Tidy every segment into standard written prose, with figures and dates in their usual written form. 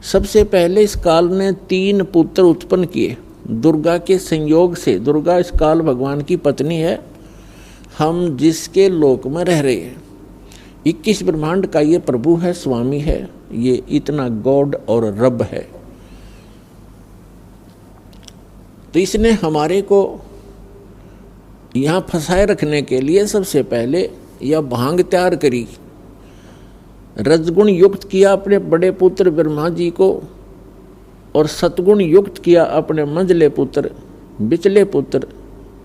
सबसे पहले इस काल ने 3 पुत्र उत्पन्न किए दुर्गा के संयोग से। दुर्गा इस काल भगवान की पत्नी है, हम जिसके लोक में रह रहे हैं। 21 ब्रह्मांड का ये प्रभु है, स्वामी है, ये इतना गॉड और रब है। तो इसने हमारे को यहाँ फंसाए रखने के लिए सबसे पहले यह भांग तैयार करी, रजगुण युक्त किया अपने बड़े पुत्र ब्रह्मा जी को और सतगुण युक्त किया अपने मंझले पुत्र बिचले पुत्र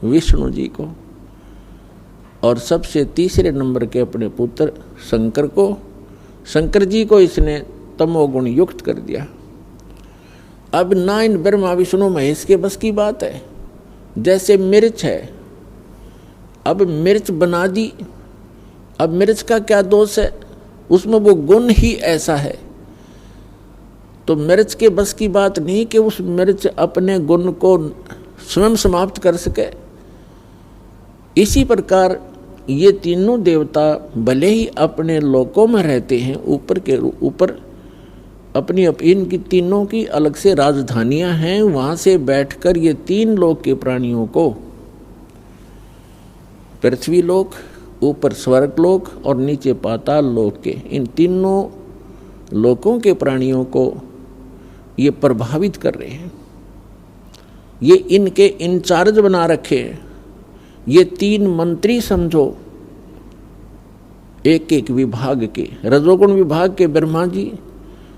विष्णु जी को, और सबसे तीसरे नंबर के अपने पुत्र शंकर को, शंकर जी को इसने तमोगुण युक्त कर दिया। अब ना इन ब्रह्मा विष्णु महेश के बस की बात है। जैसे मिर्च है, अब मिर्च बना दी, अब मिर्च का क्या दोष है, उसमें वो गुण ही ऐसा है। तो मिर्च के बस की बात नहीं कि उस मिर्च अपने गुण को स्वयं समाप्त कर सके। इसी प्रकार ये तीनों देवता भले ही अपने लोकों में रहते हैं, ऊपर के ऊपर अपनी इनकी तीनों की अलग से राजधानियां हैं, वहां से बैठकर ये 3 लोक के प्राणियों को, पृथ्वी लोक, ऊपर स्वर्ग लोक और नीचे पाताल लोक के, इन तीनों लोकों के प्राणियों को ये प्रभावित कर रहे हैं। ये इनके इंचार्ज बना रखे हैं। ये 3 मंत्री समझो, एक एक विभाग के, रजोगुण विभाग के ब्रह्मा जी,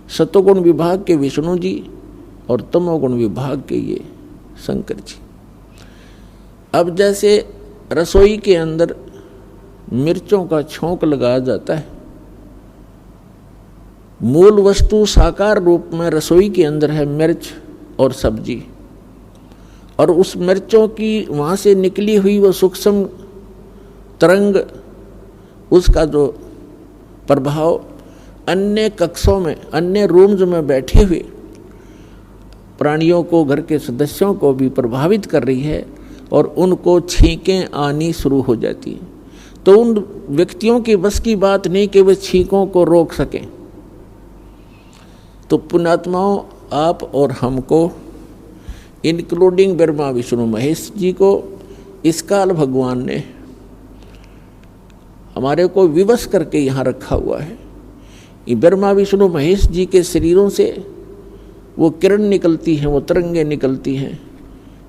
सतोगुण विभाग के विष्णु जी और तमोगुण विभाग के ये शंकर जी। अब जैसे रसोई के अंदर मिर्चों का छोंक लगाया जाता है, मूल वस्तु साकार रूप में रसोई के अंदर है मिर्च और सब्जी, और उस मिर्चों की वहाँ से निकली हुई वो सूक्ष्म तरंग, उसका जो प्रभाव अन्य कक्षों में, अन्य रूम्स में बैठे हुए प्राणियों को, घर के सदस्यों को भी प्रभावित कर रही है और उनको छींकें आनी शुरू हो जाती हैं। तो उन व्यक्तियों की बस की बात नहीं कि वे छींकों को रोक सकें। तो पुण्यात्माओं, आप और हमको, इंक्लूडिंग ब्रह्मा विष्णु महेश जी को, इस काल भगवान ने हमारे को विवश करके यहाँ रखा हुआ है। ये ब्रह्मा विष्णु महेश जी के शरीरों से वो किरण निकलती हैं, वो तरंगें निकलती हैं,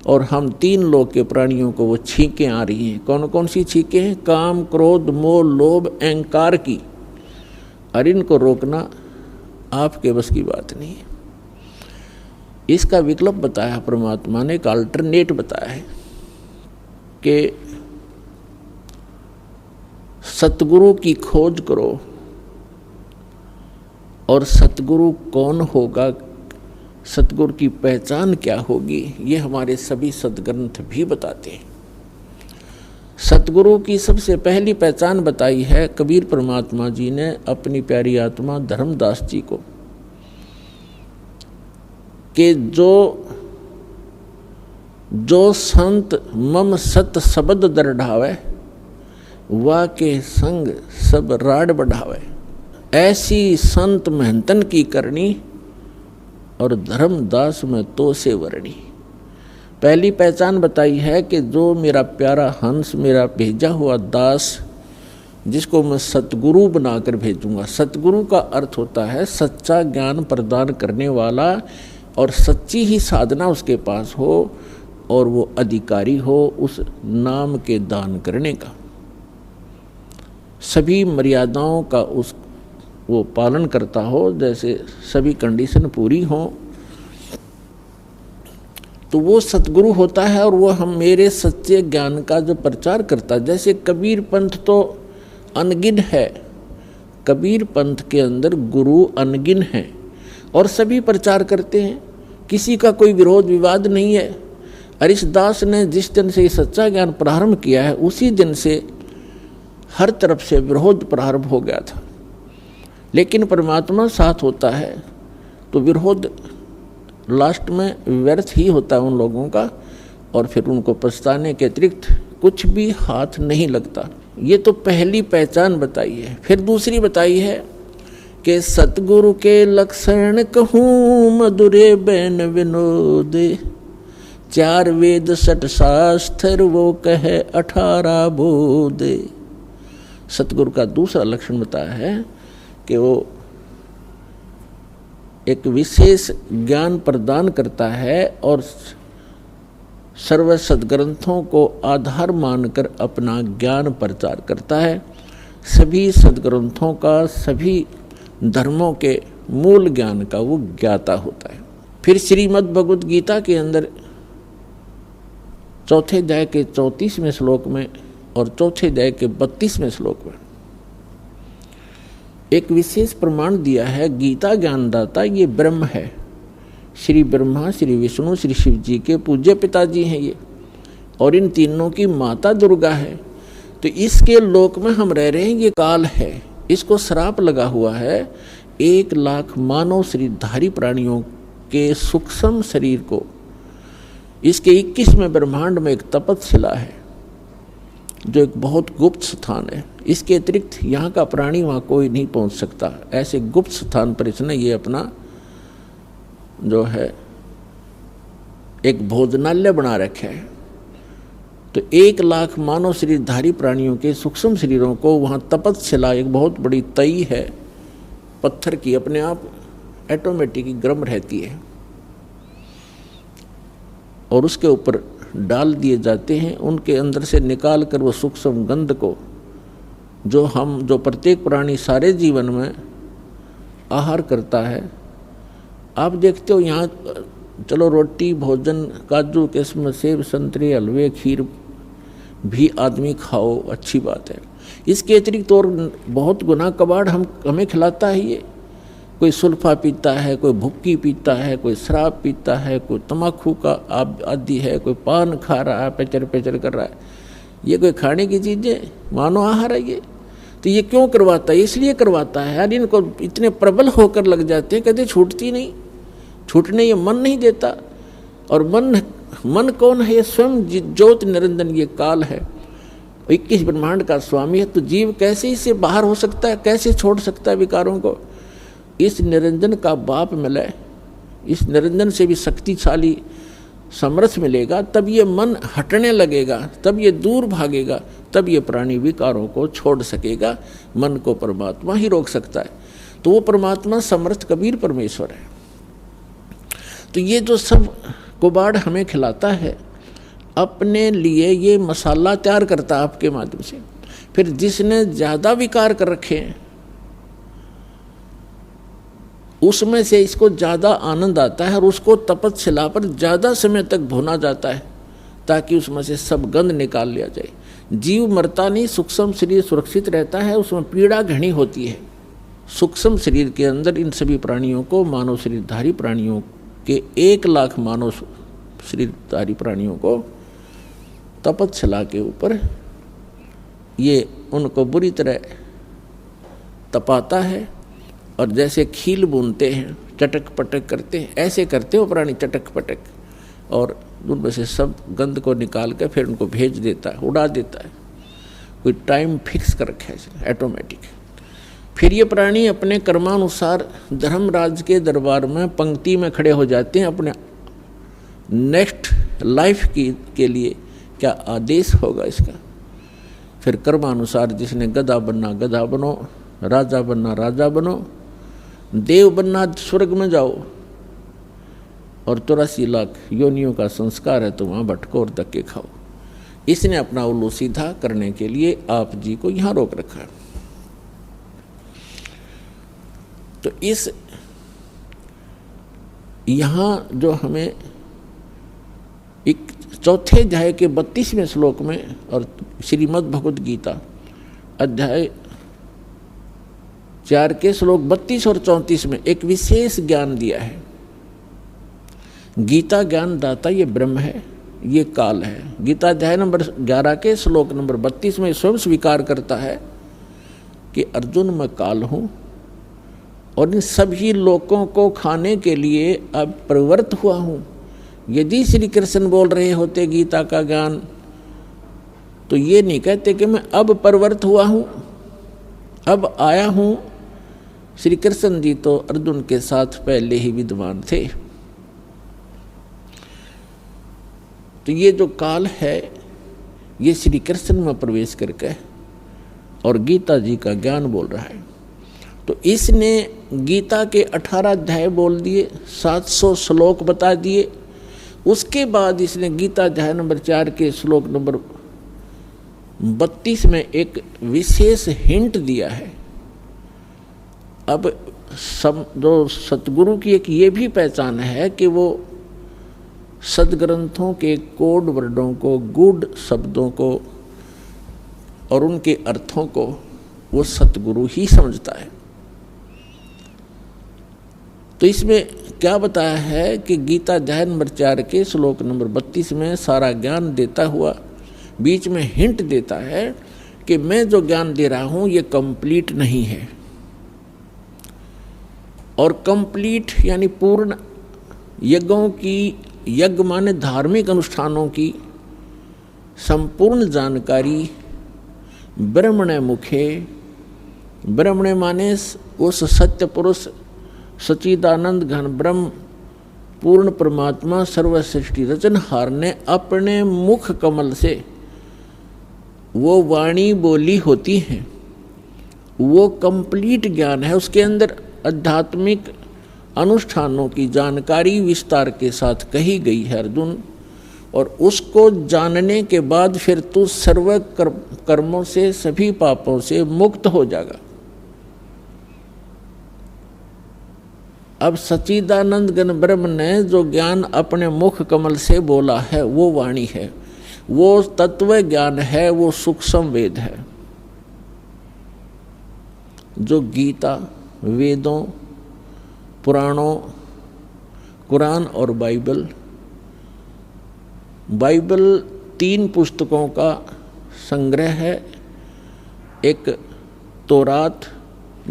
और हम 3 लोक के प्राणियों को वो छींकें आ रही हैं। कौन कौन सी छींकें हैं? काम, क्रोध, मोह, लोभ, अहंकार की। और इनको रोकना आपके बस की बात नहीं है। इसका विकल्प बताया परमात्मा ने, एक अल्टरनेट बताया है कि सतगुरु की खोज करो, और सतगुरु कौन होगा, सतगुरु की पहचान क्या होगी, ये हमारे सभी सदग्रंथ भी बताते हैं। सतगुरु की सबसे पहली पहचान बताई है कबीर परमात्मा जी ने अपनी प्यारी आत्मा धर्मदास जी को, कि जो संत मम सत शब्द दरढ़ावे, वा के संग सब राड बढ़ावे। ऐसी संत महंतन की करनी, और धर्मदास में तो से वर्णी। पहली पहचान बताई है कि जो मेरा प्यारा हंस, मेरा भेजा हुआ दास, जिसको मैं सतगुरु बनाकर भेजूंगा। सतगुरु का अर्थ होता है सच्चा ज्ञान प्रदान करने वाला, और सच्ची ही साधना उसके पास हो, और वो अधिकारी हो उस नाम के दान करने का, सभी मर्यादाओं का वो पालन करता हो, जैसे सभी कंडीशन पूरी हो, तो वो सतगुरु होता है। और वो हम मेरे सच्चे ज्ञान का जो प्रचार करता है, जैसे कबीर पंथ तो अनगिन है, कबीर पंथ के अंदर गुरु अनगिन है और सभी प्रचार करते हैं, किसी का कोई विरोध विवाद नहीं है। हरिदास ने जिस दिन से सच्चा ज्ञान प्रारंभ किया है, उसी दिन से हर तरफ से विरोध प्रारंभ हो गया था। लेकिन परमात्मा साथ होता है तो विरोध लास्ट में व्यर्थ ही होता है उन लोगों का, और फिर उनको पछताने के अतिरिक्त कुछ भी हाथ नहीं लगता। ये तो पहली पहचान बताई है। फिर दूसरी बताई है के सतगुरु के लक्षण कहूँ मधुरे बैन विनोद। 4 वेद 6 शास्त्र वो कहे 18 बोध। सतगुरु का दूसरा लक्षण बताया है कि वो एक विशेष ज्ञान प्रदान करता है और सर्व सद्ग्रंथों को आधार मानकर अपना ज्ञान प्रचार करता है। सभी सद्ग्रंथों का, सभी धर्मों के मूल ज्ञान का वो ज्ञाता होता है। फिर श्रीमद् भगवद गीता के अंदर 4थे अध्याय के 34वें श्लोक में और 4थे अध्याय के 32वें श्लोक में एक विशेष प्रमाण दिया है। गीता ज्ञानदाता ये ब्रह्म है। श्री ब्रह्मा, श्री विष्णु, श्री शिव जी के पूज्य पिताजी हैं ये, और इन तीनों की माता दुर्गा है। तो इसके लोक में हम रह रहे हैं, ये काल है। इसको श्राप लगा हुआ है 1 लाख मानव शरीरधारी प्राणियों के सूक्ष्म शरीर को। इसके 21वें ब्रह्मांड में एक तपतशिला है जो एक बहुत गुप्त स्थान है। इसके अतिरिक्त यहाँ का प्राणी वहाँ कोई नहीं पहुँच सकता। ऐसे गुप्त स्थान पर इसने ये अपना जो है एक भोजनालय बना रखा है। तो 1 लाख मानव शरीरधारी प्राणियों के सूक्ष्म शरीरों को वहाँ तपतशिला, एक बहुत बड़ी तई है पत्थर की, अपने आप ऑटोमेटिक गर्म रहती है, और उसके ऊपर डाल दिए जाते हैं। उनके अंदर से निकाल कर वो सूक्ष्म गंध को जो प्रत्येक प्राणी सारे जीवन में आहार करता है। आप देखते हो यहाँ चलो रोटी, भोजन, काजू, किस्म, सेब, संतरे, हलवे, खीर भी आदमी खाओ, अच्छी बात है। इसके अतिरिक्त और बहुत गुना कबाड़ हमें खिलाता है ये। कोई सुल्फा पीता है, कोई भुक्की पीता है, कोई शराब पीता है, कोई तम्बाकू का आदि है, कोई पान खा रहा है, पेचर पेचर कर रहा है। ये कोई खाने की चीज़ें, मानो आहार है ये। तो ये क्यों करवाता है? इसलिए करवाता है यार, इनको इतने प्रबल होकर लग जाते हैं, कहते छूटती नहीं, छूटने ये मन नहीं देता। और मन कौन है? ये स्वयं ज्योत निरंजन, ये काल है, 21 ब्रह्मांड का स्वामी है। तो जीव कैसे इससे बाहर हो सकता है? कैसे छोड़ सकता है विकारों को? इस निरंजन का बाप मिले, इस निरंजन से भी शक्तिशाली समर्थ मिलेगा, तब ये मन हटने लगेगा, तब ये दूर भागेगा, तब ये प्राणी विकारों को छोड़ सकेगा। मन को परमात्मा ही रोक सकता है। तो वो परमात्मा समर्थ कबीर परमेश्वर है। तो ये जो सब कुबाड़ हमें खिलाता है, अपने लिए ये मसाला तैयार करता है आपके माध्यम से। फिर जिसने ज़्यादा विकार कर रखे हैं उसमें से इसको ज़्यादा आनंद आता है और उसको तपतशिला पर ज़्यादा समय तक भुना जाता है ताकि उसमें से सब गंध निकाल लिया जाए। जीव मरता नहीं, सूक्ष्म शरीर सुरक्षित रहता है, उसमें पीड़ा घनी होती है। सूक्ष्म शरीर के अंदर इन सभी प्राणियों को, मानव शरीरधारी प्राणियों के 1 लाख मानव शरीरधारी प्राणियों को तपतशिला के ऊपर ये उनको बुरी तरह तपाता है। और जैसे खील बुनते हैं, चटक पटक करते हैं, ऐसे करते हो प्राणी चटक पटक, और उनमें से सब गंध को निकाल कर फिर उनको भेज देता है, उड़ा देता है। कोई टाइम फिक्स कर रखा है ऑटोमेटिक। फिर ये प्राणी अपने कर्मानुसार धर्मराज के दरबार में पंक्ति में खड़े हो जाते हैं अपने नेक्स्ट लाइफ के लिए क्या आदेश होगा इसका। फिर कर्मानुसार जिसने गधा बनना गधा बनो, राजा बनना राजा बनो, देव बनना स्वर्ग में जाओ, और 84 लाख योनियों का संस्कार है तो वहाँ भटको और धक्के खाओ। इसने अपना उल्लू सीधा करने के लिए आप जी को यहाँ रोक रखा है। तो इस यहाँ जो हमें एक 4थे अध्याय के 32वें श्लोक में और श्रीमद् भगवद गीता अध्याय 4 के श्लोक 32 और 34 में एक विशेष ज्ञान दिया है। गीता ज्ञान दाता ये ब्रह्म है, ये काल है। गीता अध्याय नंबर 11 के श्लोक नंबर 32 में स्वयं स्वीकार करता है कि अर्जुन मैं काल हूँ और इन सभी लोगों को खाने के लिए अब प्रवृत्त हुआ हूँ। यदि श्री कृष्ण बोल रहे होते गीता का ज्ञान तो ये नहीं कहते कि मैं अब प्रवृत्त हुआ हूँ, अब आया हूँ, श्री कृष्ण जी तो अर्जुन के साथ पहले ही विद्वान थे। तो ये जो काल है ये श्री कृष्ण में प्रवेश करके और गीता जी का ज्ञान बोल रहा है। तो इसने गीता के 18 अध्याय बोल दिए, 700 श्लोक बता दिए। उसके बाद इसने गीता अध्याय नंबर 4 के श्लोक नंबर 32 में एक विशेष हिंट दिया है। अब जो सतगुरु की एक ये भी पहचान है कि वो सदग्रंथों के कोड वर्डों को, गूढ़ शब्दों को और उनके अर्थों को वो सतगुरु ही समझता है। तो इसमें क्या बताया है कि गीता अध्याय नंबर 4 के श्लोक नंबर 32 में सारा ज्ञान देता हुआ बीच में हिंट देता है कि मैं जो ज्ञान दे रहा हूं ये कंप्लीट नहीं है। और कंप्लीट यानी पूर्ण यज्ञों की, यज्ञ माने धार्मिक अनुष्ठानों की संपूर्ण जानकारी ब्रह्मणे मुखे, ब्रह्मणे माने उस सत्य पुरुष सच्चिदानंद घन ब्रह्म पूर्ण परमात्मा सर्व सृष्टि रचनहार ने अपने मुख कमल से वो वाणी बोली होती है। वो कंप्लीट ज्ञान है। उसके अंदर आध्यात्मिक अनुष्ठानों की जानकारी विस्तार के साथ कही गई है अर्जुन। और उसको जानने के बाद फिर तू सर्व कर्मों से, सभी पापों से मुक्त हो जाएगा। अब सच्चिदानंद घन ब्रह्म ने जो ज्ञान अपने मुख कमल से बोला है वो वाणी है, वो तत्व ज्ञान है, वो सूक्ष्म वेद है। जो गीता, वेदों, पुराणों, कुरान और बाइबल 3 पुस्तकों का संग्रह है। एक तौरात,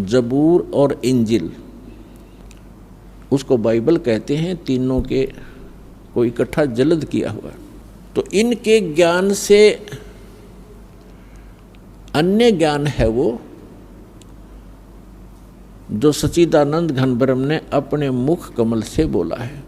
जबूर और इंजिल, उसको बाइबल कहते हैं। तीनों के को इकट्ठा जल्द किया हुआ। तो इनके ज्ञान से अन्य ज्ञान है वो जो सच्चिदानंद घन ब्रह्म ने अपने मुख कमल से बोला है।